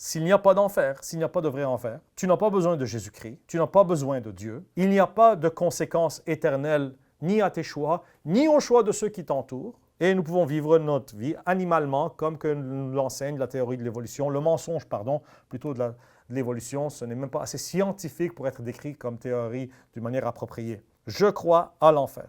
s'il n'y a pas d'enfer, s'il n'y a pas de vrai enfer, tu n'as pas besoin de Jésus-Christ, tu n'as pas besoin de Dieu, il n'y a pas de conséquences éternelles ni à tes choix, ni aux choix de ceux qui t'entourent, et nous pouvons vivre notre vie animalement, comme que nous l'enseigne la théorie de l'évolution, le mensonge, plutôt de l'évolution, ce n'est même pas assez scientifique pour être décrit comme théorie d'une manière appropriée. Je crois à l'enfer.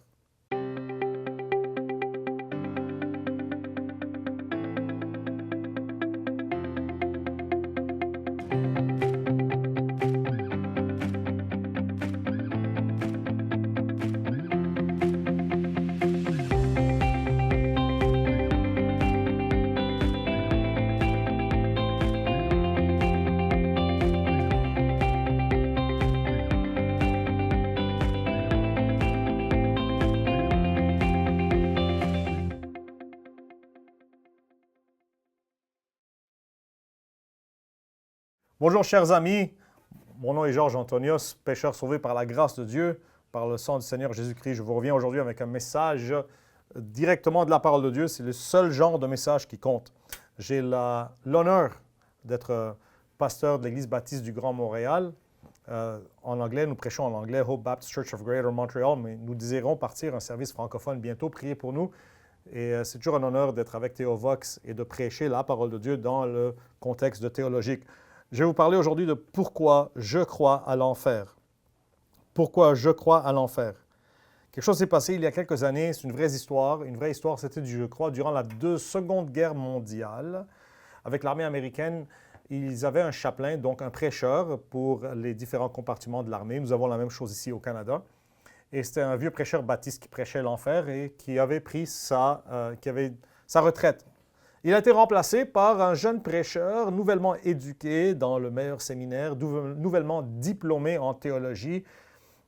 Bonjour chers amis, mon nom est Georges Antonios, pécheur sauvé par la grâce de Dieu, par le sang du Seigneur Jésus-Christ. Je vous reviens aujourd'hui avec un message directement de la parole de Dieu. C'est le seul genre de message qui compte. J'ai l'honneur d'être pasteur de l'Église baptiste du Grand Montréal. En anglais, nous prêchons en anglais Hope Baptist Church of Greater Montreal, mais nous désirons partir un service francophone bientôt. Priez pour nous. Et c'est toujours un honneur d'être avec Théo Vox et de prêcher la parole de Dieu dans le contexte de théologique. Je vais vous parler aujourd'hui de pourquoi je crois à l'enfer. Pourquoi je crois à l'enfer. Quelque chose s'est passé il y a quelques années, c'est une vraie histoire. Une vraie histoire, c'était, je crois, durant la Seconde Guerre mondiale. Avec l'armée américaine, ils avaient un chapelain, donc un prêcheur pour les différents compartiments de l'armée. Nous avons la même chose ici au Canada. Et c'était un vieux prêcheur baptiste qui prêchait l'enfer et qui avait pris sa retraite. Il a été remplacé par un jeune prêcheur nouvellement éduqué dans le meilleur séminaire, nouvellement diplômé en théologie,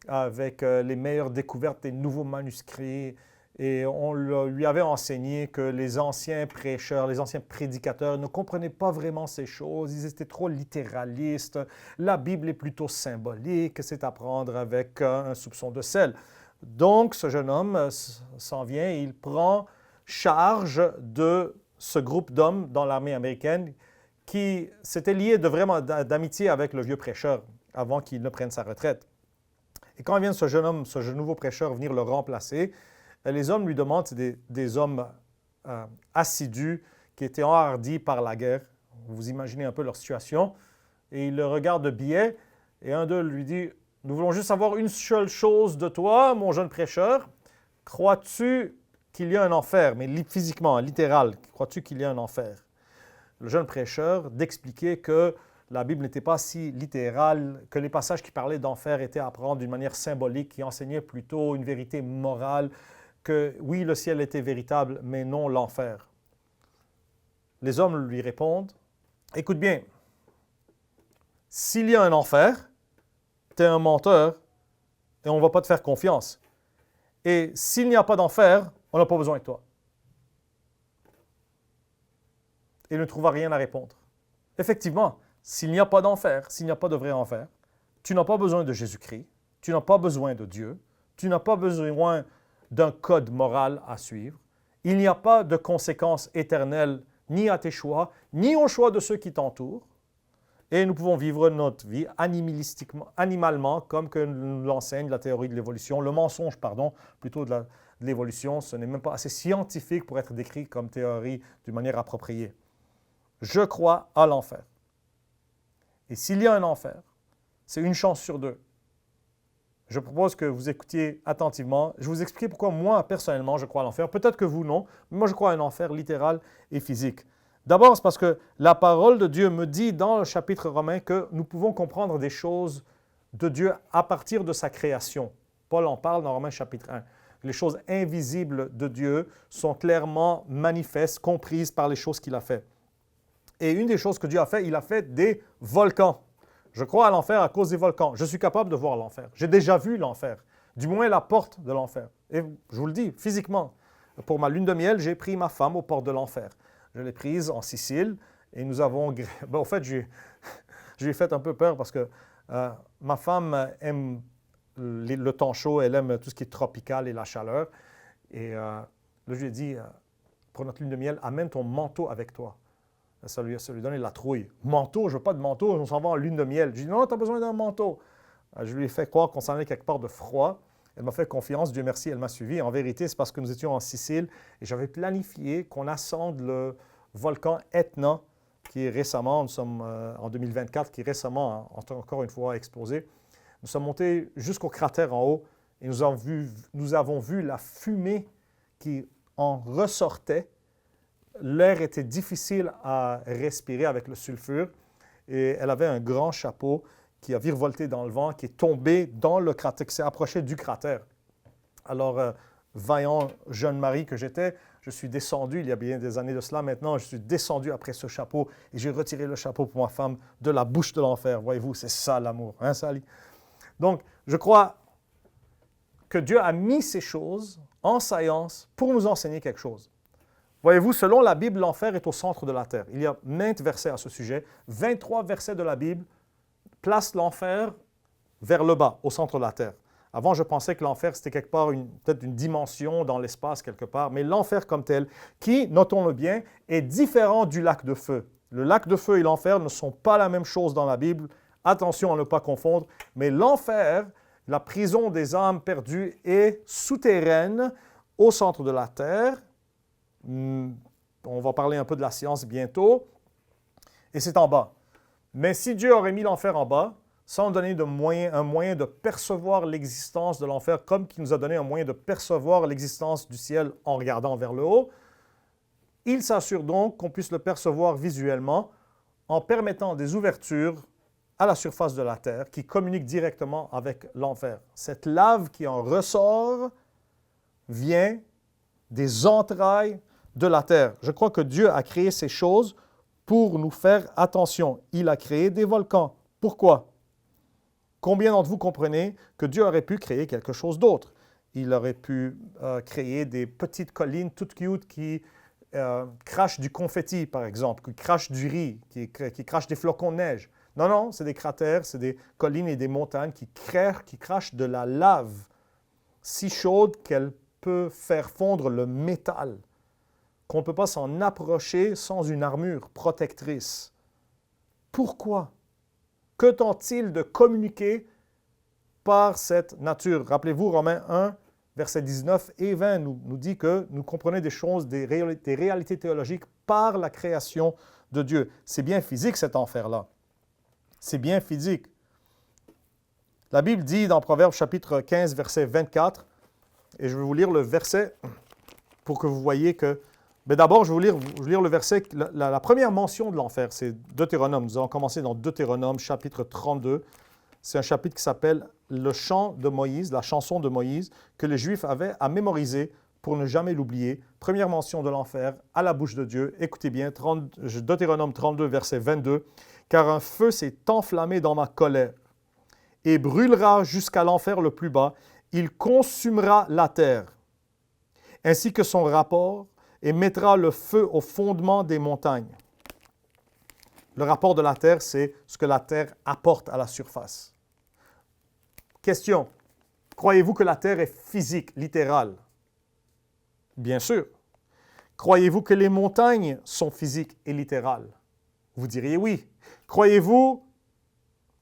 avec les meilleures découvertes des nouveaux manuscrits. Et on lui avait enseigné que les anciens prêcheurs, les anciens prédicateurs ne comprenaient pas vraiment ces choses. Ils étaient trop littéralistes. La Bible est plutôt symbolique. C'est à prendre avec un soupçon de sel. Donc, ce jeune homme s'en vient et il prend charge de ce groupe d'hommes dans l'armée américaine qui s'était lié vraiment d'amitié avec le vieux prêcheur avant qu'il ne prenne sa retraite. Et quand vient ce jeune homme, ce nouveau prêcheur venir le remplacer, les hommes lui demandent, c'est des hommes assidus qui étaient enhardis par la guerre. Vous imaginez un peu leur situation. Et ils le regardent de biais et un d'eux lui dit « Nous voulons juste savoir une seule chose de toi, mon jeune prêcheur. Crois-tu qu'il y a un enfer, mais physiquement, littéral, crois-tu qu'il y a un enfer? » Le jeune prêcheur d'expliquer que la Bible n'était pas si littérale, que les passages qui parlaient d'enfer étaient à prendre d'une manière symbolique, qui enseignaient plutôt une vérité morale, que oui, le ciel était véritable, mais non l'enfer. Les hommes lui répondent, « Écoute bien, s'il y a un enfer, tu es un menteur et on ne va pas te faire confiance. Et s'il n'y a pas d'enfer, on n'a pas besoin de toi. » Il ne trouva rien à répondre. Effectivement, s'il n'y a pas d'enfer, s'il n'y a pas de vrai enfer, tu n'as pas besoin de Jésus-Christ, tu n'as pas besoin de Dieu, tu n'as pas besoin d'un code moral à suivre. Il n'y a pas de conséquences éternelles ni à tes choix, ni aux choix de ceux qui t'entourent. Et nous pouvons vivre notre vie animalement, comme que nous l'enseigne la théorie de l'évolution, le mensonge, plutôt de l'évolution. Ce n'est même pas assez scientifique pour être décrit comme théorie d'une manière appropriée. Je crois à l'enfer. Et s'il y a un enfer, c'est une chance sur deux. Je propose que vous écoutiez attentivement. Je vais vous expliquer pourquoi moi, personnellement, je crois à l'enfer. Peut-être que vous, non, mais moi, je crois à un enfer littéral et physique. D'abord, c'est parce que la parole de Dieu me dit dans le chapitre romain que nous pouvons comprendre des choses de Dieu à partir de sa création. Paul en parle dans Romains chapitre 1. Les choses invisibles de Dieu sont clairement manifestes, comprises par les choses qu'il a faites. Et une des choses que Dieu a fait, il a fait des volcans. Je crois à l'enfer à cause des volcans. Je suis capable de voir l'enfer. J'ai déjà vu l'enfer, du moins la porte de l'enfer. Et je vous le dis, physiquement, pour ma lune de miel, j'ai pris ma femme aux portes de l'enfer. Je l'ai prise en Sicile et nous avons... en fait, je lui ai fait un peu peur parce que ma femme aime le temps chaud, elle aime tout ce qui est tropical et la chaleur. Et là, je lui ai dit, pour notre lune de miel, amène ton manteau avec toi. Ça lui donnait la trouille. Manteau, je veux pas de manteau, on s'en va en lune de miel. Je dis non, tu as besoin d'un manteau. Je lui ai fait croire qu'on s'en allait quelque part de froid. Elle m'a fait confiance, Dieu merci, elle m'a suivi. En vérité, c'est parce que nous étions en Sicile et j'avais planifié qu'on ascende le volcan Etna, qui est récemment, nous sommes en 2024, qui est récemment, encore une fois, explosé. Nous sommes montés jusqu'au cratère en haut et nous avons vu la fumée qui en ressortait. L'air était difficile à respirer avec le sulfure et elle avait un grand chapeau qui a virevolté dans le vent, qui est tombé dans le cratère, qui s'est approché du cratère. Alors, vaillant jeune mari que j'étais, je suis descendu, il y a bien des années de cela maintenant, je suis descendu après ce chapeau et j'ai retiré le chapeau pour ma femme de la bouche de l'enfer. Voyez-vous, c'est ça l'amour, hein, Sally? Donc, je crois que Dieu a mis ces choses en science pour nous enseigner quelque chose. Voyez-vous, selon la Bible, l'enfer est au centre de la terre. Il y a maintes versets à ce sujet. 23 versets de la Bible placent l'enfer vers le bas, au centre de la terre. Avant, je pensais que l'enfer, c'était quelque part, peut-être une dimension dans l'espace quelque part, mais l'enfer comme tel, qui, notons-le bien, est différent du lac de feu. Le lac de feu et l'enfer ne sont pas la même chose dans la Bible. Attention à ne pas confondre, mais l'enfer, la prison des âmes perdues, est souterraine au centre de la terre. On va parler un peu de la science bientôt, et c'est en bas. Mais si Dieu aurait mis l'enfer en bas, sans donner un moyen de percevoir l'existence de l'enfer, comme qu'il nous a donné un moyen de percevoir l'existence du ciel en regardant vers le haut, il s'assure donc qu'on puisse le percevoir visuellement en permettant des ouvertures à la surface de la terre qui communiquent directement avec l'enfer. Cette lave qui en ressort vient des entrailles de la terre. Je crois que Dieu a créé ces choses pour nous faire attention. Il a créé des volcans. Pourquoi? Combien d'entre vous comprenez que Dieu aurait pu créer quelque chose d'autre? Il aurait pu créer des petites collines toutes cute qui crachent du confetti, par exemple, qui crachent du riz, qui crachent des flocons de neige. Non, non, c'est des cratères, c'est des collines et des montagnes qui crachent de la lave si chaude qu'elle peut faire fondre le métal, qu'on ne peut pas s'en approcher sans une armure protectrice. Pourquoi? Que tente-t-il de communiquer par cette nature? Rappelez-vous, Romains 1, versets 19 et 20 nous dit que nous comprenons des choses, des réalités théologiques par la création de Dieu. C'est bien physique cet enfer-là. C'est bien physique. La Bible dit dans Proverbes chapitre 15, verset 24, et je vais vous lire le verset pour que vous voyez que... Mais d'abord, je vais vous lire le verset, la première mention de l'enfer, c'est Deutéronome. Nous allons commencer dans Deutéronome, chapitre 32. C'est un chapitre qui s'appelle « Le chant de Moïse », la chanson de Moïse, que les Juifs avaient à mémoriser pour ne jamais l'oublier. Première mention de l'enfer à la bouche de Dieu. Écoutez bien, Deutéronome 32, verset 22. « Car un feu s'est enflammé dans ma colère et brûlera jusqu'à l'enfer le plus bas. Il consumera la terre, ainsi que son rapport, et mettra le feu au fondement des montagnes. » Le rapport de la terre, c'est ce que la terre apporte à la surface. Question, croyez-vous que la terre est physique, littérale? Bien sûr. Croyez-vous que les montagnes sont physiques et littérales? Vous diriez oui. Croyez-vous,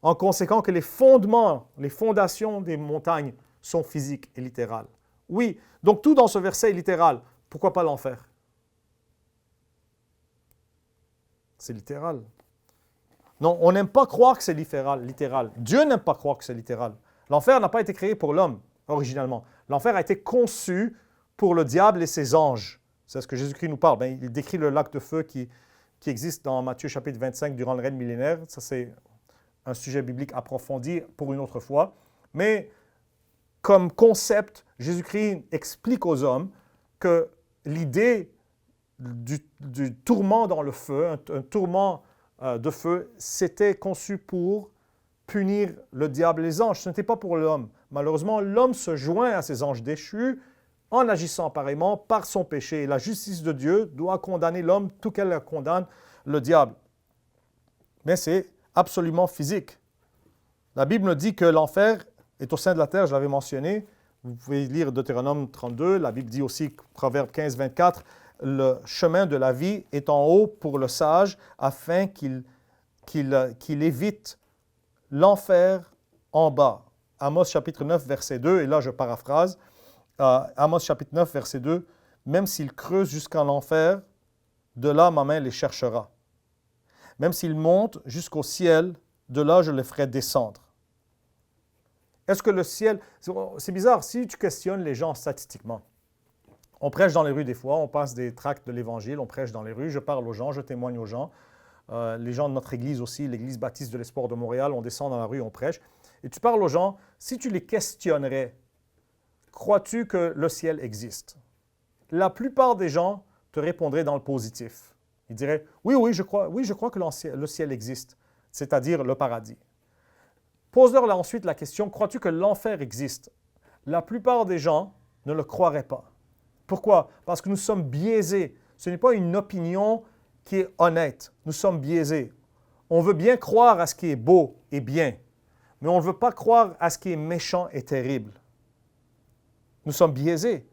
en conséquent, que les fondements, les fondations des montagnes sont physiques et littérales? Oui. Donc tout dans ce verset est littéral. Pourquoi pas l'enfer? C'est littéral. Non, on n'aime pas croire que c'est littéral. Dieu n'aime pas croire que c'est littéral. L'enfer n'a pas été créé pour l'homme, originalement. L'enfer a été conçu pour le diable et ses anges. C'est ce que Jésus-Christ nous parle. Il décrit le lac de feu qui existe dans Matthieu chapitre 25 durant le règne millénaire. Ça, c'est un sujet biblique approfondi pour une autre fois. Mais comme concept, Jésus-Christ explique aux hommes que l'idée du tourment dans le feu, un tourment de feu, c'était conçu pour punir le diable et les anges. Ce n'était pas pour l'homme. Malheureusement, l'homme se joint à ces anges déchus en agissant pareillement par son péché. Et la justice de Dieu doit condamner l'homme tout qu'elle condamne le diable. Mais c'est absolument physique. La Bible nous dit que l'enfer est au sein de la terre, je l'avais mentionné. Vous pouvez lire Deutéronome 32, la Bible dit aussi, Proverbe 15, 24, le chemin de la vie est en haut pour le sage afin qu'il évite l'enfer en bas. Amos chapitre 9, verset 2, et là je paraphrase, Amos chapitre 9, verset 2, « Même s'il creuse jusqu'en enfer, de là ma main les cherchera. Même s'il monte jusqu'au ciel, de là je les ferai descendre. » Est-ce que le ciel... C'est bizarre, si tu questionnes les gens statistiquement, on prêche dans les rues des fois, on passe des tracts de l'Évangile, on prêche dans les rues, je parle aux gens, je témoigne aux gens. Les gens de notre église aussi, l'église baptiste de l'Espoir de Montréal, on descend dans la rue, on prêche. Et tu parles aux gens, si tu les questionnerais, crois-tu que le ciel existe? La plupart des gens te répondraient dans le positif. Ils diraient, oui, je crois que le ciel existe, c'est-à-dire le paradis. Pose-leur ensuite la question, crois-tu que l'enfer existe? La plupart des gens ne le croiraient pas. Pourquoi? Parce que nous sommes biaisés. Ce n'est pas une opinion qui est honnête. Nous sommes biaisés. On veut bien croire à ce qui est beau et bien, mais on ne veut pas croire à ce qui est méchant et terrible. Nous sommes biaisés.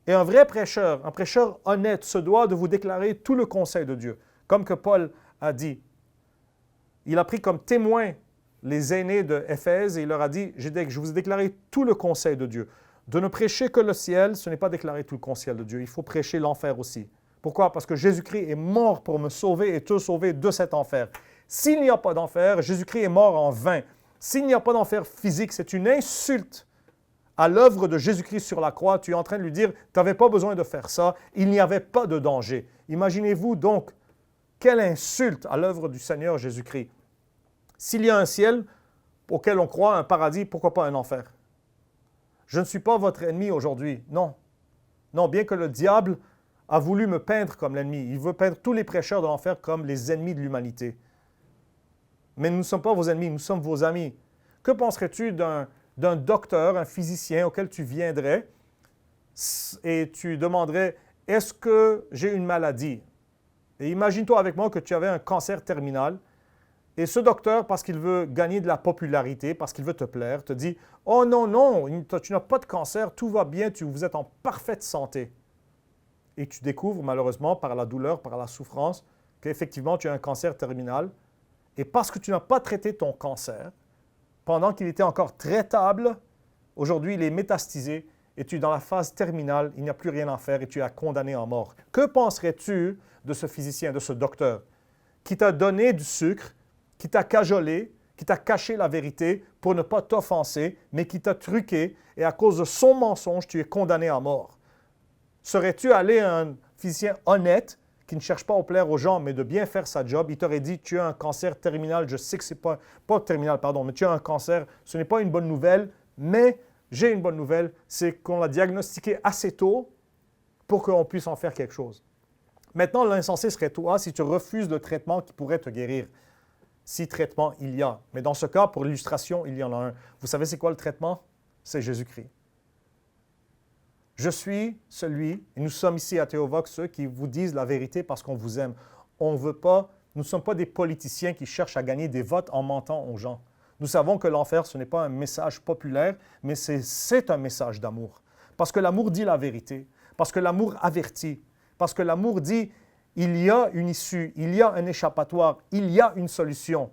Et un vrai prêcheur, un prêcheur honnête, se doit de vous déclarer tout le conseil de Dieu. Comme que Paul a dit, il a pris comme témoin les aînés de Éphèse et il leur a dit, je vous ai déclaré tout le conseil de Dieu. De ne prêcher que le ciel, ce n'est pas déclarer tout le conseil de Dieu. Il faut prêcher l'enfer aussi. Pourquoi? Parce que Jésus-Christ est mort pour me sauver et te sauver de cet enfer. S'il n'y a pas d'enfer, Jésus-Christ est mort en vain. S'il n'y a pas d'enfer physique, c'est une insulte à l'œuvre de Jésus-Christ sur la croix. Tu es en train de lui dire, tu n'avais pas besoin de faire ça, il n'y avait pas de danger. Imaginez-vous donc, quelle insulte à l'œuvre du Seigneur Jésus-Christ. S'il y a un ciel auquel on croit, un paradis, pourquoi pas un enfer? Je ne suis pas votre ennemi aujourd'hui, non. Non, bien que le diable a voulu me peindre comme l'ennemi. Il veut peindre tous les prêcheurs de l'enfer comme les ennemis de l'humanité. Mais nous ne sommes pas vos ennemis, nous sommes vos amis. Que penserais-tu d'un docteur, un physicien auquel tu viendrais et tu demanderais « Est-ce que j'ai une maladie? » Et imagine-toi avec moi que tu avais un cancer terminal et ce docteur, parce qu'il veut gagner de la popularité, parce qu'il veut te plaire, te dit « Oh non, tu n'as pas de cancer, tout va bien, vous êtes en parfaite santé. » Et tu découvres malheureusement par la douleur, par la souffrance, qu'effectivement tu as un cancer terminal. Et parce que tu n'as pas traité ton cancer, pendant qu'il était encore traitable, aujourd'hui il est métastasé et tu es dans la phase terminale, il n'y a plus rien à faire et tu es condamné en mort. Que penserais-tu de ce physicien, de ce docteur, qui t'a donné du sucre, qui t'a cajolé, qui t'a caché la vérité pour ne pas t'offenser, mais qui t'a truqué et à cause de son mensonge, tu es condamné à mort? Serais-tu allé à un physicien honnête qui ne cherche pas à plaire aux gens, mais de bien faire sa job? Il t'aurait dit, tu as un cancer terminal, je sais que c'est pas terminal, pardon, mais tu as un cancer, ce n'est pas une bonne nouvelle, mais j'ai une bonne nouvelle, c'est qu'on l'a diagnostiqué assez tôt pour qu'on puisse en faire quelque chose. Maintenant, l'insensé serait toi si tu refuses le traitement qui pourrait te guérir. Si traitement il y a. Mais dans ce cas, pour l'illustration, il y en a un. Vous savez c'est quoi le traitement? C'est Jésus-Christ. Je suis celui, et nous sommes ici à Théovox, ceux qui vous disent la vérité parce qu'on vous aime. On veut pas, nous ne sommes pas des politiciens qui cherchent à gagner des votes en mentant aux gens. Nous savons que l'enfer, ce n'est pas un message populaire, mais c'est un message d'amour. Parce que l'amour dit la vérité, parce que l'amour avertit, parce que l'amour dit, il y a une issue, il y a un échappatoire, il y a une solution.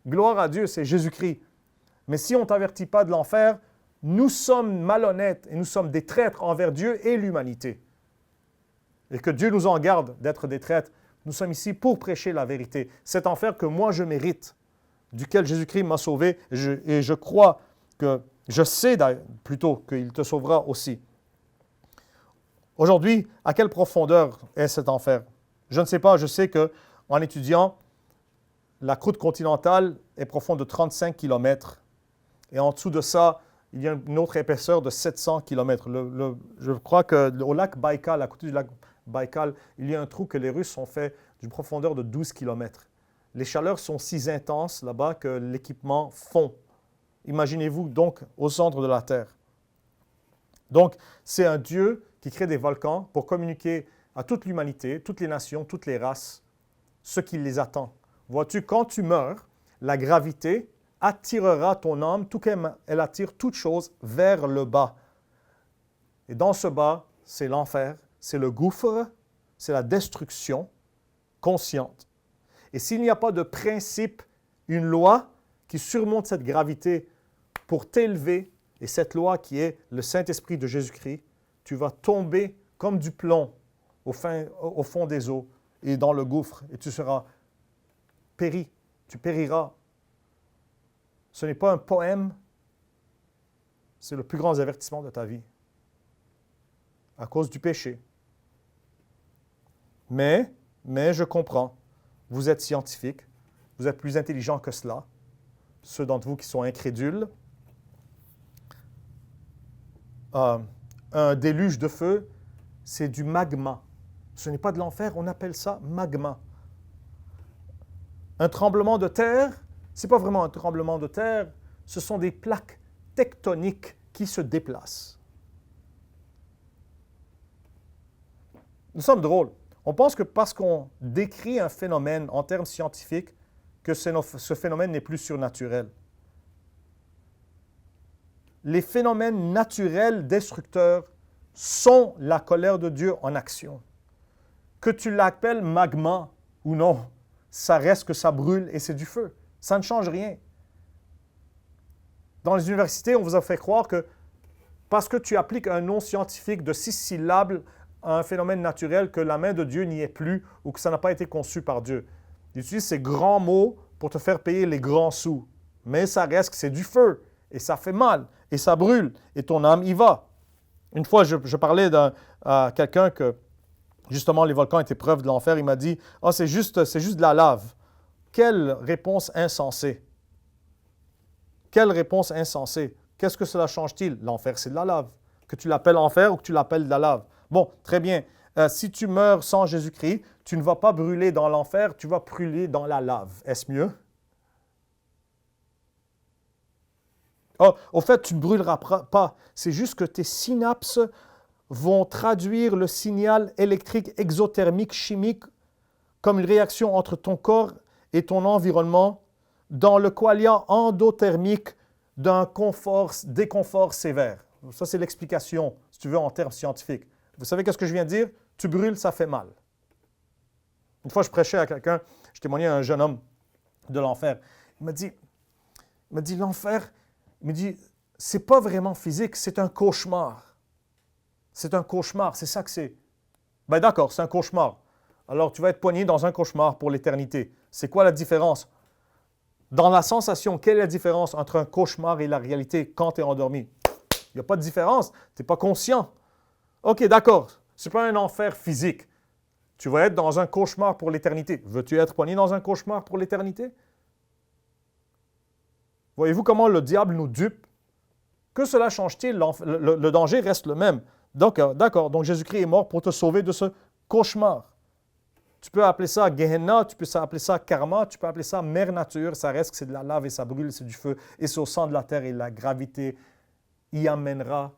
Gloire à Dieu, c'est Jésus-Christ. Mais si on ne t'avertit pas de l'enfer, nous sommes malhonnêtes et nous sommes des traîtres envers Dieu et l'humanité. Et que Dieu nous en garde d'être des traîtres. Nous sommes ici pour prêcher la vérité. Cet enfer que moi je mérite, duquel Jésus-Christ m'a sauvé, et je crois que, je sais plutôt qu'il te sauvera aussi. Aujourd'hui, à quelle profondeur est cet enfer? Je ne sais pas, je sais qu'en étudiant, la croûte continentale est profonde de 35 km. Et en dessous de ça, il y a une autre épaisseur de 700 km. Je crois qu'au lac Baïkal, à côté du lac Baïkal, il y a un trou que les Russes ont fait d'une profondeur de 12 km. Les chaleurs sont si intenses là-bas que l'équipement fond. Imaginez-vous donc au centre de la Terre. Donc, c'est un Dieu qui crée des volcans pour communiquer à toute l'humanité, toutes les nations, toutes les races, ce qui les attend. Vois-tu, quand tu meurs, la gravité attirera ton âme, tout comme elle attire toute chose vers le bas. Et dans ce bas, c'est l'enfer, c'est le gouffre, c'est la destruction consciente. Et s'il n'y a pas de principe, une loi qui surmonte cette gravité pour t'élever, et cette loi qui est le Saint-Esprit de Jésus-Christ, tu vas tomber comme du plomb au fond des eaux et dans le gouffre, et tu seras péri, tu périras. Ce n'est pas un poème, c'est le plus grand avertissement de ta vie, à cause du péché. Mais je comprends, vous êtes scientifique, vous êtes plus intelligent que cela, ceux d'entre vous qui sont incrédules. Un déluge de feu, c'est du magma. Ce n'est pas de l'enfer, on appelle ça magma. Un tremblement de terre, ce n'est pas vraiment un tremblement de terre, ce sont des plaques tectoniques qui se déplacent. Nous sommes drôles. On pense que parce qu'on décrit un phénomène en termes scientifiques, que ce phénomène n'est plus surnaturel. Les phénomènes naturels destructeurs sont la colère de Dieu en action. Que tu l'appelles magma ou non, ça reste que ça brûle et c'est du feu. Ça ne change rien. Dans les universités, on vous a fait croire que parce que tu appliques un nom scientifique de 6 syllabes à un phénomène naturel, que la main de Dieu n'y est plus ou que ça n'a pas été conçu par Dieu. Ils utilisent ces grands mots pour te faire payer les grands sous. Mais ça reste que c'est du feu et ça fait mal et ça brûle et ton âme y va. Une fois, je parlais à quelqu'un que justement les volcans étaient preuve de l'enfer. Il m'a dit « Ah, c'est juste de la lave. » Quelle réponse insensée! Quelle réponse insensée! Qu'est-ce que cela change-t-il? L'enfer, c'est de la lave. Que tu l'appelles enfer ou que tu l'appelles de la lave. Bon, très bien. Si tu meurs sans Jésus-Christ, tu ne vas pas brûler dans l'enfer, tu vas brûler dans la lave. Est-ce mieux? Oh, au fait, tu ne brûleras pas. C'est juste que tes synapses vont traduire le signal électrique exothermique chimique comme une réaction entre ton corps et ton environnement dans le qualia endothermique d'un déconfort sévère. Ça, c'est l'explication, si tu veux, en termes scientifiques. Vous savez qu'est-ce que je viens de dire? Tu brûles, ça fait mal. Une fois, je prêchais à quelqu'un, je témoignais à un jeune homme de l'enfer. Il m'a dit l'enfer, il me dit, c'est pas vraiment physique, c'est un cauchemar. C'est un cauchemar, c'est ça que c'est. Ben d'accord, c'est un cauchemar. Alors, tu vas être poigné dans un cauchemar pour l'éternité. C'est quoi la différence? Dans la sensation, quelle est la différence entre un cauchemar et la réalité quand tu es endormi? Il n'y a pas de différence, tu n'es pas conscient. OK, d'accord, ce n'est pas un enfer physique. Tu vas être dans un cauchemar pour l'éternité. Veux-tu être poigné dans un cauchemar pour l'éternité? Voyez-vous comment le diable nous dupe? Que cela change-t-il? Le danger reste le même. Donc, d'accord, donc Jésus-Christ est mort pour te sauver de ce cauchemar. Tu peux appeler ça Gehenna, tu peux appeler ça karma, tu peux appeler ça mère nature. Ça reste que c'est de la lave et ça brûle, c'est du feu. Et c'est au sang de la terre et la gravité y amènera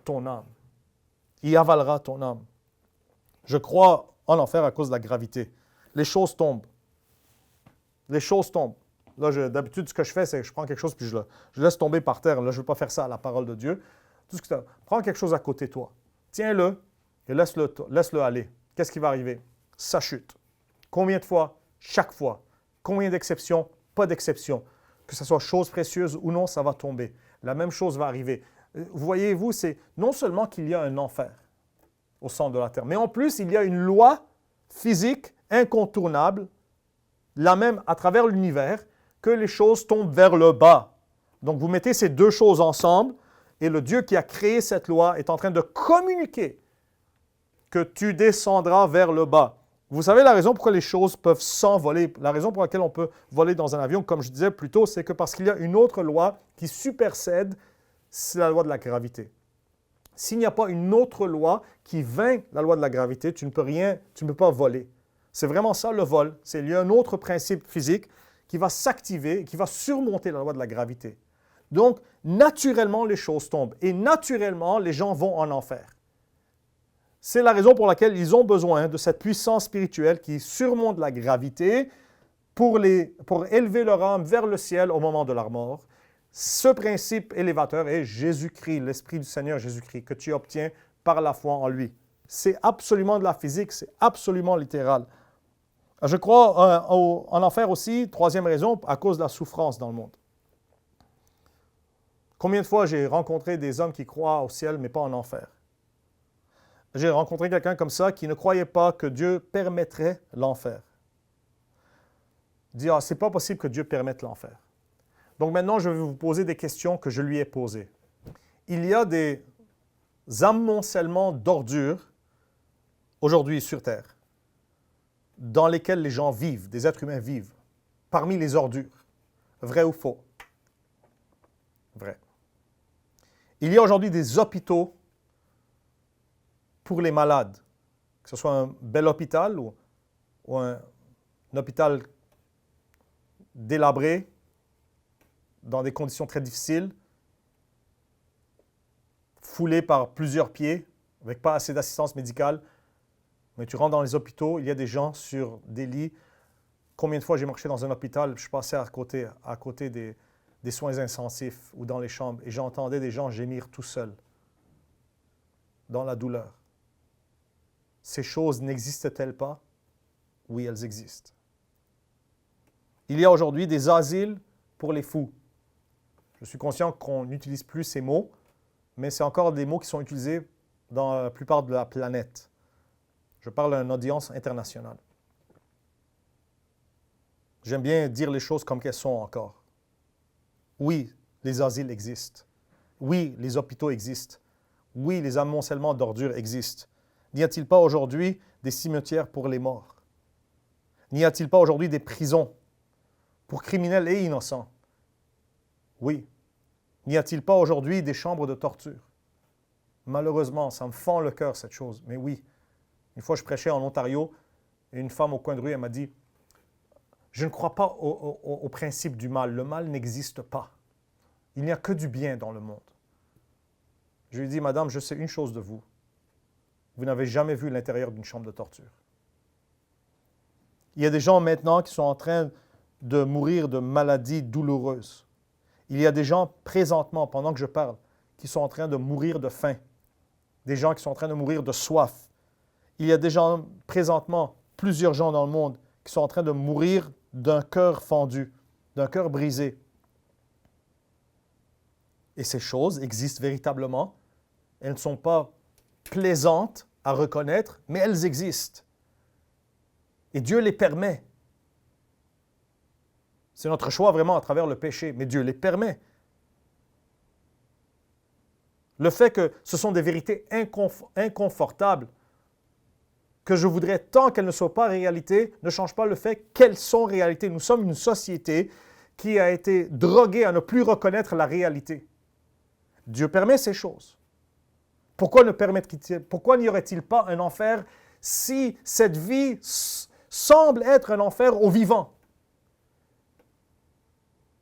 ton âme. Y avalera ton âme. Je crois en enfer à cause de la gravité. Les choses tombent. Les choses tombent. Là, d'habitude, ce que je fais, c'est que je prends quelque chose puis je laisse tomber par terre. Là, je ne veux pas faire ça à la parole de Dieu. Prends quelque chose à côté de toi. Tiens-le et laisse-le aller. Qu'est-ce qui va arriver? Ça chute. Combien de fois? Chaque fois. Combien d'exceptions? Pas d'exceptions. Que ce soit chose précieuse ou non, ça va tomber. La même chose va arriver. Voyez-vous, c'est non seulement qu'il y a un enfer au centre de la terre, mais en plus, il y a une loi physique incontournable, la même à travers l'univers, que les choses tombent vers le bas. Donc, vous mettez ces deux choses ensemble et le Dieu qui a créé cette loi est en train de communiquer que tu descendras vers le bas. Vous savez la raison pourquoi les choses peuvent s'envoler, la raison pour laquelle on peut voler dans un avion, comme je disais plus tôt, c'est que parce qu'il y a une autre loi qui supersède, c'est la loi de la gravité. S'il n'y a pas une autre loi qui vainc la loi de la gravité, tu ne peux pas voler. C'est vraiment ça le vol. Il y a un autre principe physique qui va s'activer, qui va surmonter la loi de la gravité. Donc, naturellement, les choses tombent et naturellement, les gens vont en enfer. C'est la raison pour laquelle ils ont besoin de cette puissance spirituelle qui surmonte la gravité pour élever leur âme vers le ciel au moment de leur mort. Ce principe élévateur est Jésus-Christ, l'Esprit du Seigneur Jésus-Christ, que tu obtiens par la foi en lui. C'est absolument de la physique, c'est absolument littéral. Je crois en enfer aussi, troisième raison, à cause de la souffrance dans le monde. Combien de fois j'ai rencontré des hommes qui croient au ciel, mais pas en enfer? J'ai rencontré quelqu'un comme ça qui ne croyait pas que Dieu permettrait l'enfer. Il dit, c'est pas possible que Dieu permette l'enfer. Donc maintenant, je vais vous poser des questions que je lui ai posées. Il y a des amoncellements d'ordures aujourd'hui sur Terre, dans lesquels les gens vivent, des êtres humains vivent, parmi les ordures. Vrai ou faux? Vrai. Il y a aujourd'hui des hôpitaux pour les malades, que ce soit un bel hôpital ou un hôpital délabré, dans des conditions très difficiles, foulé par plusieurs pieds, avec pas assez d'assistance médicale. Mais tu rentres dans les hôpitaux, il y a des gens sur des lits. Combien de fois j'ai marché dans un hôpital, je passais à côté des soins intensifs ou dans les chambres, et j'entendais des gens gémir tout seuls, dans la douleur. Ces choses n'existent-elles pas? Oui, elles existent. Il y a aujourd'hui des asiles pour les fous. Je suis conscient qu'on n'utilise plus ces mots, mais c'est encore des mots qui sont utilisés dans la plupart de la planète. Je parle à une audience internationale. J'aime bien dire les choses comme qu'elles sont encore. Oui, les asiles existent. Oui, les hôpitaux existent. Oui, les amoncellements d'ordures existent. N'y a-t-il pas aujourd'hui des cimetières pour les morts? N'y a-t-il pas aujourd'hui des prisons pour criminels et innocents? Oui. N'y a-t-il pas aujourd'hui des chambres de torture? Malheureusement, ça me fend le cœur cette chose, mais oui. Une fois, je prêchais en Ontario, et une femme au coin de rue, elle m'a dit « Je ne crois pas au principe du mal. Le mal n'existe pas. Il n'y a que du bien dans le monde. » Je lui ai dit « Madame, je sais une chose de vous. Vous n'avez jamais vu l'intérieur d'une chambre de torture. » Il y a des gens maintenant qui sont en train de mourir de maladies douloureuses. Il y a des gens présentement, pendant que je parle, qui sont en train de mourir de faim. Des gens qui sont en train de mourir de soif. Il y a des gens présentement, plusieurs gens dans le monde, qui sont en train de mourir d'un cœur fendu, d'un cœur brisé. Et ces choses existent véritablement. Elles ne sont pas plaisantes à reconnaître, mais elles existent. Et Dieu les permet. C'est notre choix vraiment à travers le péché, mais Dieu les permet. Le fait que ce sont des vérités inconfortables, que je voudrais tant qu'elles ne soient pas réalité, ne change pas le fait qu'elles sont réalité. Nous sommes une société qui a été droguée à ne plus reconnaître la réalité. Dieu permet ces choses. Pourquoi n'y aurait-il pas un enfer si cette vie semble être un enfer aux vivants?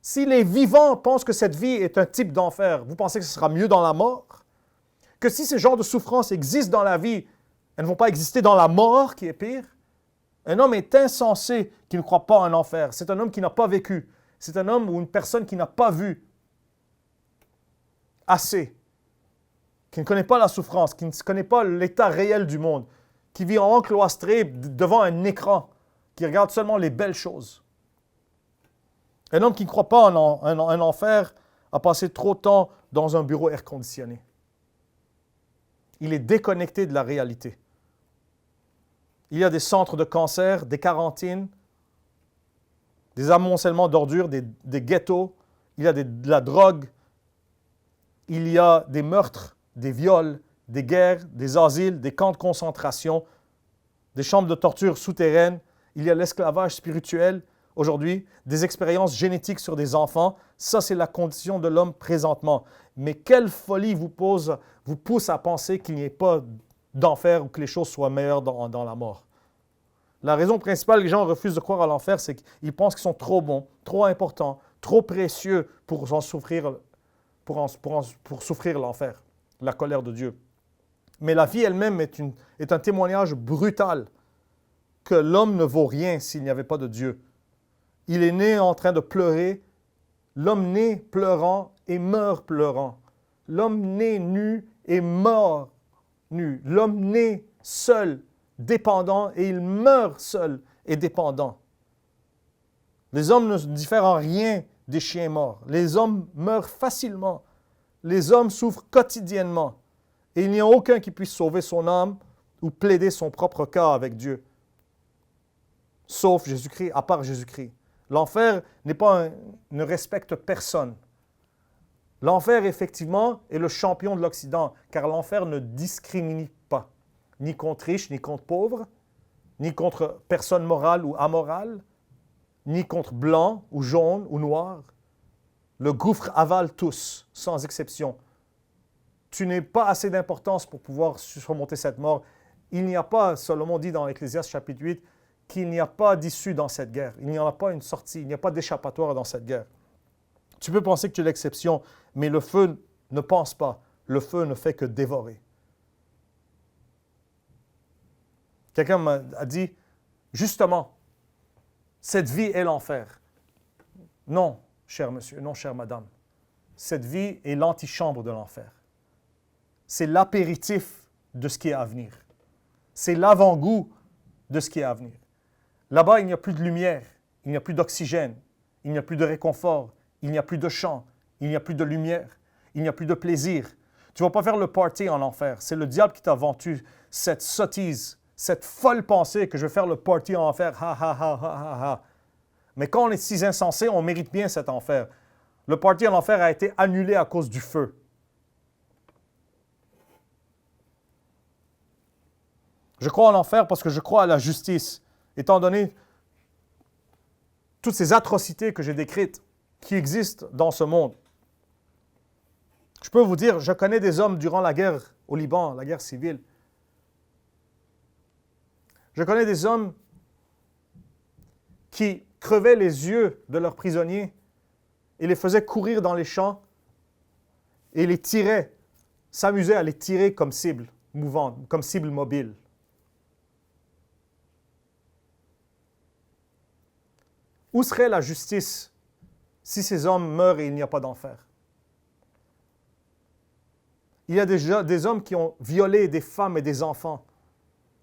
Si les vivants pensent que cette vie est un type d'enfer, vous pensez que ce sera mieux dans la mort? Que si ce genre de souffrance existe dans la vie, elles ne vont pas exister dans la mort qui est pire? Un homme est insensé qui ne croit pas en un enfer. C'est un homme qui n'a pas vécu. C'est un homme ou une personne qui n'a pas vu assez, qui ne connaît pas la souffrance, qui ne connaît pas l'état réel du monde, qui vit encloîtré devant un écran, qui regarde seulement les belles choses. Un homme qui ne croit pas en un enfer a passé trop de temps dans un bureau air conditionné. Il est déconnecté de la réalité. Il y a des centres de cancer, des quarantines, des amoncellements d'ordures, des ghettos, il y a de la drogue, il y a des meurtres, des viols, des guerres, des asiles, des camps de concentration, des chambres de torture souterraines, il y a l'esclavage spirituel aujourd'hui, des expériences génétiques sur des enfants. Ça, c'est la condition de l'homme présentement. Mais quelle folie vous pousse à penser qu'il n'y ait pas d'enfer ou que les choses soient meilleures dans la mort? La raison principale que les gens refusent de croire à l'enfer, c'est qu'ils pensent qu'ils sont trop bons, trop importants, trop précieux pour souffrir l'enfer, la colère de Dieu. Mais la vie elle-même est un témoignage brutal que l'homme ne vaut rien s'il n'y avait pas de Dieu. Il est né en train de pleurer. L'homme né pleurant et meurt pleurant. L'homme né nu et mort nu. L'homme né seul, dépendant, et il meurt seul et dépendant. Les hommes ne diffèrent en rien des chiens morts. Les hommes meurent facilement. Les hommes souffrent quotidiennement. Et il n'y a aucun qui puisse sauver son âme ou plaider son propre cas avec Dieu. Sauf Jésus-Christ, à part Jésus-Christ. L'enfer ne respecte personne. L'enfer, effectivement, est le champion de l'Occident, car l'enfer ne discrimine pas, ni contre riches, ni contre pauvres, ni contre personne morale ou amorale, ni contre blanc ou jaune ou noir. Le gouffre avale tous, sans exception. Tu n'es pas assez d'importance pour pouvoir surmonter cette mort. Il n'y a pas, Salomon dit dans Ecclésiaste chapitre 8, qu'il n'y a pas d'issue dans cette guerre. Il n'y en a pas une sortie, il n'y a pas d'échappatoire dans cette guerre. Tu peux penser que tu es l'exception, mais le feu ne pense pas. Le feu ne fait que dévorer. Quelqu'un m'a dit, justement, cette vie est l'enfer. Non, cher monsieur, non, chère madame. Cette vie est l'antichambre de l'enfer. C'est l'apéritif de ce qui est à venir. C'est l'avant-goût de ce qui est à venir. Là-bas, il n'y a plus de lumière, il n'y a plus d'oxygène, il n'y a plus de réconfort, il n'y a plus de chant, il n'y a plus de lumière, il n'y a plus de plaisir. Tu ne vas pas faire le party en enfer. C'est le diable qui t'a vendu cette sottise, cette folle pensée que je vais faire le party en enfer. Ha, ha, ha, ha, ha, ha. Mais quand on est si insensé, on mérite bien cet enfer. Le party en enfer a été annulé à cause du feu. Je crois en enfer parce que je crois à la justice. Étant donné toutes ces atrocités que j'ai décrites qui existent dans ce monde. Je peux vous dire, je connais des hommes durant la guerre au Liban, la guerre civile. Je connais des hommes qui crevaient les yeux de leurs prisonniers et les faisaient courir dans les champs et les tiraient, s'amusaient à les tirer comme cible mouvante, comme cible mobile. Où serait la justice si ces hommes meurent et il n'y a pas d'enfer? Il y a déjà des hommes qui ont violé des femmes et des enfants,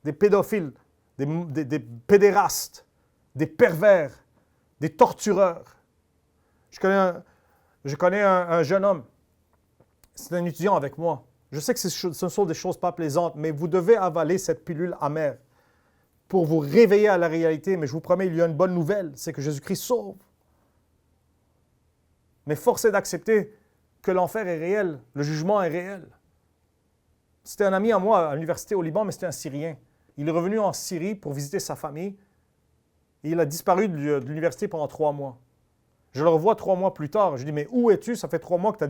des pédophiles, des pédérastes, des pervers, des tortureurs. Je connais un jeune homme, c'est un étudiant avec moi. Je sais que ce sont des choses pas plaisantes, mais vous devez avaler cette pilule amère pour vous réveiller à la réalité. Mais je vous promets, il y a une bonne nouvelle, c'est que Jésus-Christ sauve. Mais force est d'accepter que l'enfer est réel, le jugement est réel. C'était un ami à moi à l'université au Liban, mais c'était un Syrien. Il est revenu en Syrie pour visiter sa famille et il a disparu de l'université pendant 3 mois. Je le revois 3 mois plus tard. Je dis, mais où es-tu? Ça fait 3 mois que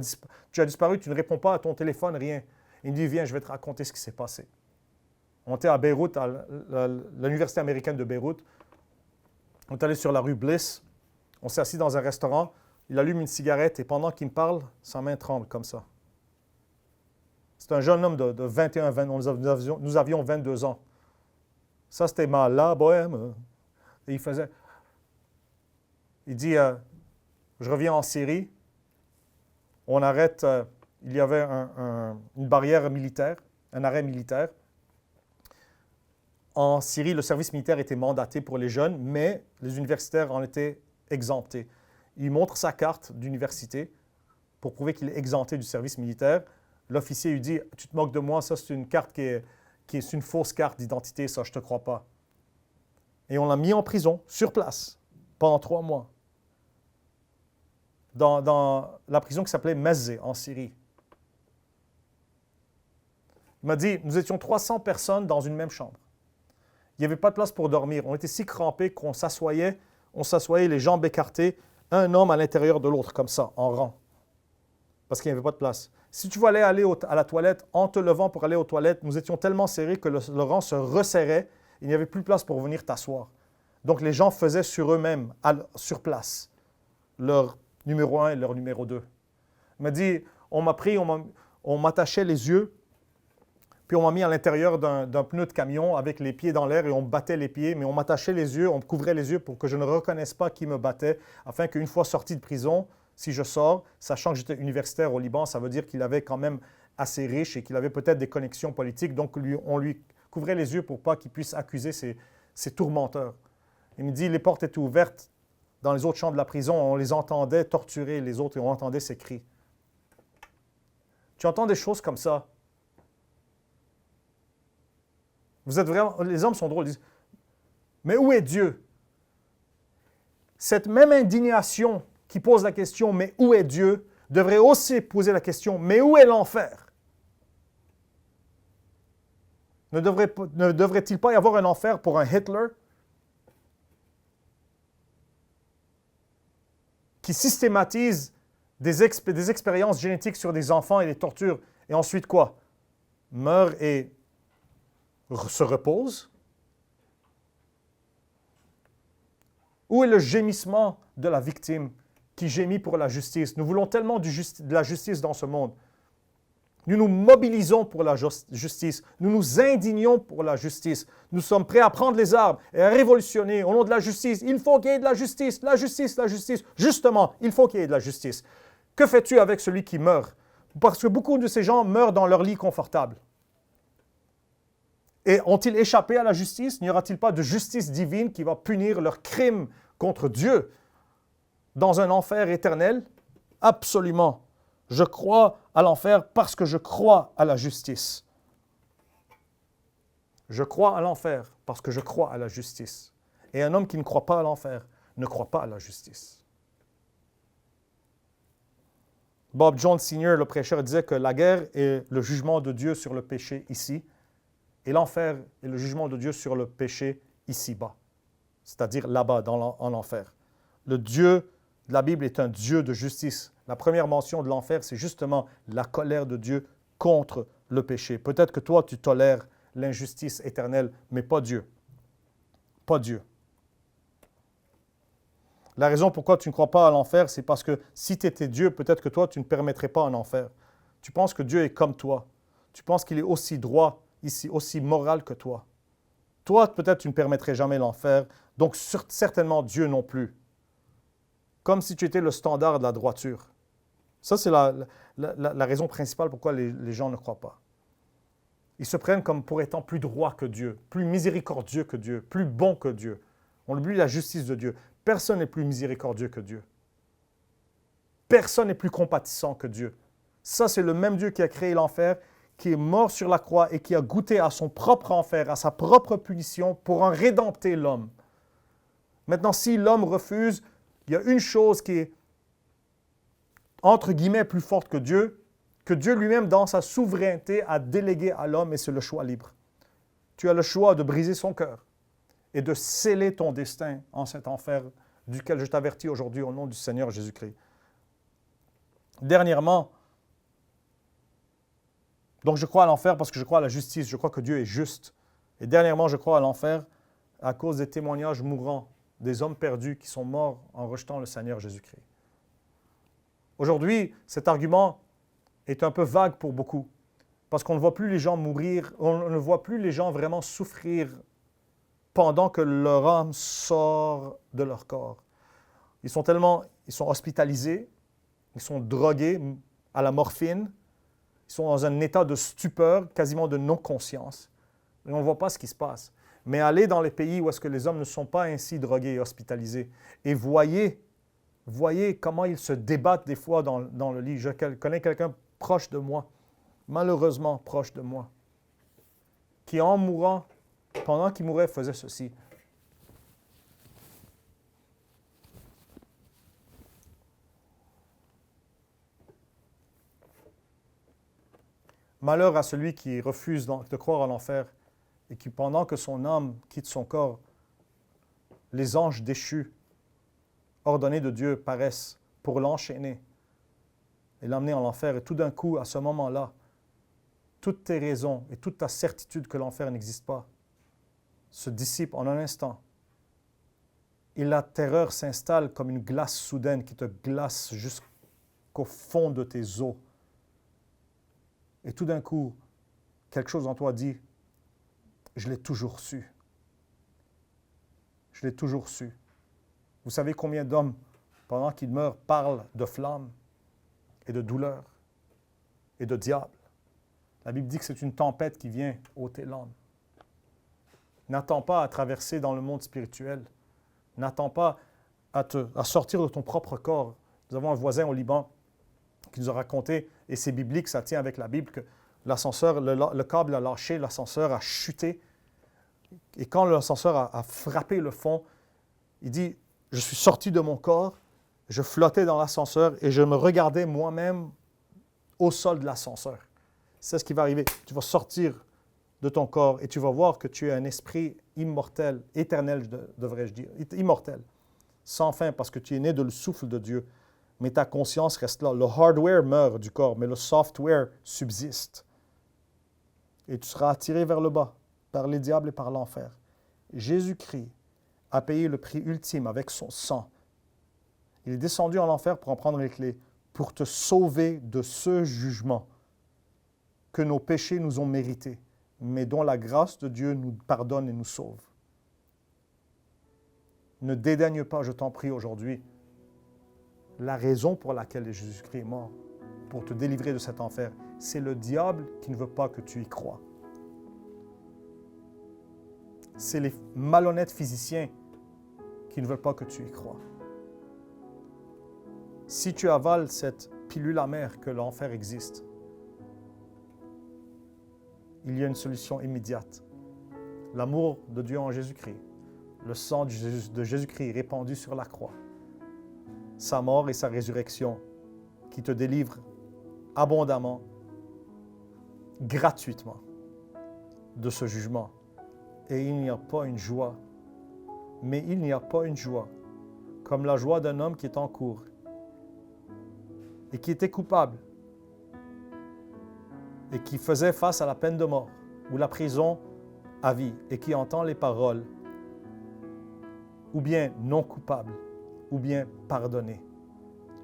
tu as disparu, tu ne réponds pas à ton téléphone, rien. Il me dit, viens, je vais te raconter ce qui s'est passé. On était à Beyrouth, à l'université américaine de Beyrouth. On est allé sur la rue Bliss. On s'est assis dans un restaurant. Il allume une cigarette et pendant qu'il me parle, sa main tremble comme ça. C'est un jeune homme de 21, 20 ans. Nous avions 22 ans. Ça, c'était la bohème. Et il dit, je reviens en Syrie. On arrête, il y avait une barrière militaire, un arrêt militaire. En Syrie, le service militaire était mandaté pour les jeunes, mais les universitaires en étaient exemptés. Il montre sa carte d'université pour prouver qu'il est exempté du service militaire. L'officier lui dit, tu te moques de moi, ça c'est une carte qui est une fausse carte d'identité, ça je ne te crois pas. Et on l'a mis en prison, sur place, pendant 3 mois. Dans la prison qui s'appelait Mezze, en Syrie. Il m'a dit, nous étions 300 personnes dans une même chambre. Il n'y avait pas de place pour dormir. On était si crampés qu'on s'assoyait, les jambes écartées, un homme à l'intérieur de l'autre, comme ça, en rang. Parce qu'il n'y avait pas de place. Si tu voulais aller à la toilette, en te levant pour aller aux toilettes, nous étions tellement serrés que le rang se resserrait. Il n'y avait plus de place pour venir t'asseoir. Donc les gens faisaient sur eux-mêmes, sur place, leur numéro 1 et leur numéro 2. Il m'a dit, on m'attachait les yeux, puis on m'a mis à l'intérieur d'un pneu de camion avec les pieds dans l'air et on me battait les pieds, mais on m'attachait les yeux, on me couvrait les yeux pour que je ne reconnaisse pas qui me battait, afin qu'une fois sorti de prison, si je sors, sachant que j'étais universitaire au Liban, ça veut dire qu'il avait quand même assez riche et qu'il avait peut-être des connexions politiques, donc on lui couvrait les yeux pour pas qu'il puisse accuser ses tourmenteurs. Il me dit, les portes étaient ouvertes dans les autres chambres de la prison, on les entendait torturer les autres et on entendait ses cris. Tu entends des choses comme ça. Vous êtes vraiment, les hommes sont drôles, ils disent, mais où est Dieu? Cette même indignation qui pose la question, mais où est Dieu, devrait aussi poser la question, mais où est l'enfer? Ne devrait-il pas y avoir un enfer pour un Hitler qui systématise des expériences génétiques sur des enfants et les torture, et ensuite quoi? Meurt et se repose? Où est le gémissement de la victime qui gémit pour la justice? Nous voulons tellement de la justice dans ce monde. Nous nous mobilisons pour la justice. Nous nous indignons pour la justice. Nous sommes prêts à prendre les armes et à révolutionner au nom de la justice. Il faut qu'il y ait de la justice, la justice, la justice. Justement, il faut qu'il y ait de la justice. Que fais-tu avec celui qui meurt? Parce que beaucoup de ces gens meurent dans leur lit confortable. Et ont-ils échappé à la justice? N'y aura-t-il pas de justice divine qui va punir leurs crimes contre Dieu dans un enfer éternel? Absolument. Je crois à l'enfer parce que je crois à la justice. Je crois à l'enfer parce que je crois à la justice. Et un homme qui ne croit pas à l'enfer ne croit pas à la justice. Bob Jones Sr., le prêcheur, disait que la guerre est le jugement de Dieu sur le péché ici, et l'enfer est le jugement de Dieu sur le péché ici-bas, c'est-à-dire là-bas, en enfer. Le Dieu de la Bible est un Dieu de justice. La première mention de l'enfer, c'est justement la colère de Dieu contre le péché. Peut-être que toi, tu tolères l'injustice éternelle, mais pas Dieu. Pas Dieu. La raison pourquoi tu ne crois pas à l'enfer, c'est parce que si tu étais Dieu, peut-être que toi, tu ne permettrais pas un enfer. Tu penses que Dieu est comme toi. Tu penses qu'il est aussi droit, ici, aussi moral que toi. Toi, peut-être, tu ne permettrais jamais l'enfer, donc certainement Dieu non plus. Comme si tu étais le standard de la droiture. Ça, c'est la raison principale pourquoi les gens ne croient pas. Ils se prennent comme pour étant plus droits que Dieu, plus miséricordieux que Dieu, plus bons que Dieu. On oublie la justice de Dieu. Personne n'est plus miséricordieux que Dieu. Personne n'est plus compatissant que Dieu. Ça, c'est le même Dieu qui a créé l'enfer, qui est mort sur la croix et qui a goûté à son propre enfer, à sa propre punition pour en rédempter l'homme. Maintenant, si l'homme refuse, il y a une chose qui est, entre guillemets, plus forte que Dieu lui-même, dans sa souveraineté, a délégué à l'homme, et c'est le choix libre. Tu as le choix de briser son cœur et de sceller ton destin en cet enfer duquel je t'avertis aujourd'hui au nom du Seigneur Jésus-Christ. Dernièrement, donc je crois à l'enfer parce que je crois à la justice, je crois que Dieu est juste. Et dernièrement, je crois à l'enfer à cause des témoignages mourants des hommes perdus qui sont morts en rejetant le Seigneur Jésus-Christ. Aujourd'hui, cet argument est un peu vague pour beaucoup, parce qu'on ne voit plus les gens mourir, on ne voit plus les gens vraiment souffrir pendant que leur âme sort de leur corps. Ils sont hospitalisés, ils sont drogués à la morphine, ils sont dans un état de stupeur, quasiment de non-conscience. Et on ne voit pas ce qui se passe. Mais allez dans les pays où est-ce que les hommes ne sont pas ainsi drogués et hospitalisés, et voyez comment ils se débattent des fois dans le lit. Je connais quelqu'un proche de moi, malheureusement proche de moi, qui en mourant, pendant qu'il mourait, faisait ceci. Malheur à celui qui refuse de croire à l'enfer et qui, pendant que son âme quitte son corps, les anges déchus, ordonnés de Dieu, paraissent pour l'enchaîner et l'emmener en enfer. Et tout d'un coup, à ce moment-là, toutes tes raisons et toute ta certitude que l'enfer n'existe pas se dissipent en un instant. Et la terreur s'installe comme une glace soudaine qui te glace jusqu'au fond de tes os. Et tout d'un coup, quelque chose en toi dit, je l'ai toujours su. Je l'ai toujours su. Vous savez combien d'hommes, pendant qu'ils meurent, parlent de flammes et de douleur et de diable. La Bible dit que c'est une tempête qui vient ôter l'âme. N'attends pas à traverser dans le monde spirituel. N'attends pas à sortir de ton propre corps. Nous avons un voisin au Liban qui nous a raconté, et c'est biblique, ça tient avec la Bible, que l'ascenseur, le câble a lâché, l'ascenseur a chuté. Et quand l'ascenseur a frappé le fond, il dit, je suis sorti de mon corps, je flottais dans l'ascenseur et je me regardais moi-même au sol de l'ascenseur. C'est ce qui va arriver. Tu vas sortir de ton corps et tu vas voir que tu es un esprit immortel, éternel, devrais-je dire, immortel, sans fin, parce que tu es né de le souffle de Dieu. Mais ta conscience reste là. Le hardware meurt du corps, mais le software subsiste. Et tu seras attiré vers le bas, par les diables et par l'enfer. Jésus-Christ a payé le prix ultime avec son sang. Il est descendu en enfer pour en prendre les clés, pour te sauver de ce jugement que nos péchés nous ont mérité, mais dont la grâce de Dieu nous pardonne et nous sauve. Ne dédaigne pas, je t'en prie aujourd'hui, la raison pour laquelle Jésus-Christ est mort, pour te délivrer de cet enfer. C'est le diable qui ne veut pas que tu y crois. C'est les malhonnêtes physiciens qui ne veulent pas que tu y crois. Si tu avales cette pilule amère que l'enfer existe, il y a une solution immédiate. L'amour de Dieu en Jésus-Christ, le sang de Jésus-Christ répandu sur la croix, sa mort et sa résurrection qui te délivrent abondamment, gratuitement de ce jugement. Et il n'y a pas une joie, mais il n'y a pas une joie comme la joie d'un homme qui est en cour et qui était coupable et qui faisait face à la peine de mort ou la prison à vie et qui entend les paroles ou bien non coupable ou bien pardonné.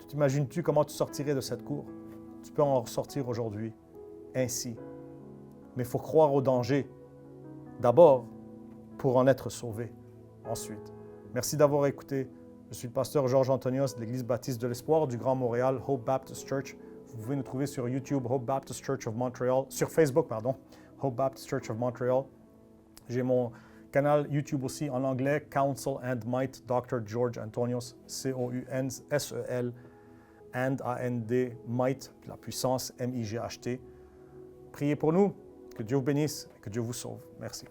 T'imagines-tu comment tu sortirais de cette cour? Tu peux en ressortir aujourd'hui ainsi. Mais il faut croire au danger d'abord pour en être sauvé ensuite. Merci d'avoir écouté. Je suis le pasteur Georges Antonios de l'Église baptiste de l'Espoir du Grand Montréal, Hope Baptist Church. Vous pouvez nous trouver sur YouTube, Hope Baptist Church of Montreal, sur Facebook, Hope Baptist Church of Montreal. J'ai mon canal YouTube aussi en anglais, Counsel and Might, Dr. George Antonios, C-O-U-N-S-E-L, and A-N-D, Might, la puissance, M-I-G-H-T. Priez pour nous, que Dieu vous bénisse et que Dieu vous sauve. Merci.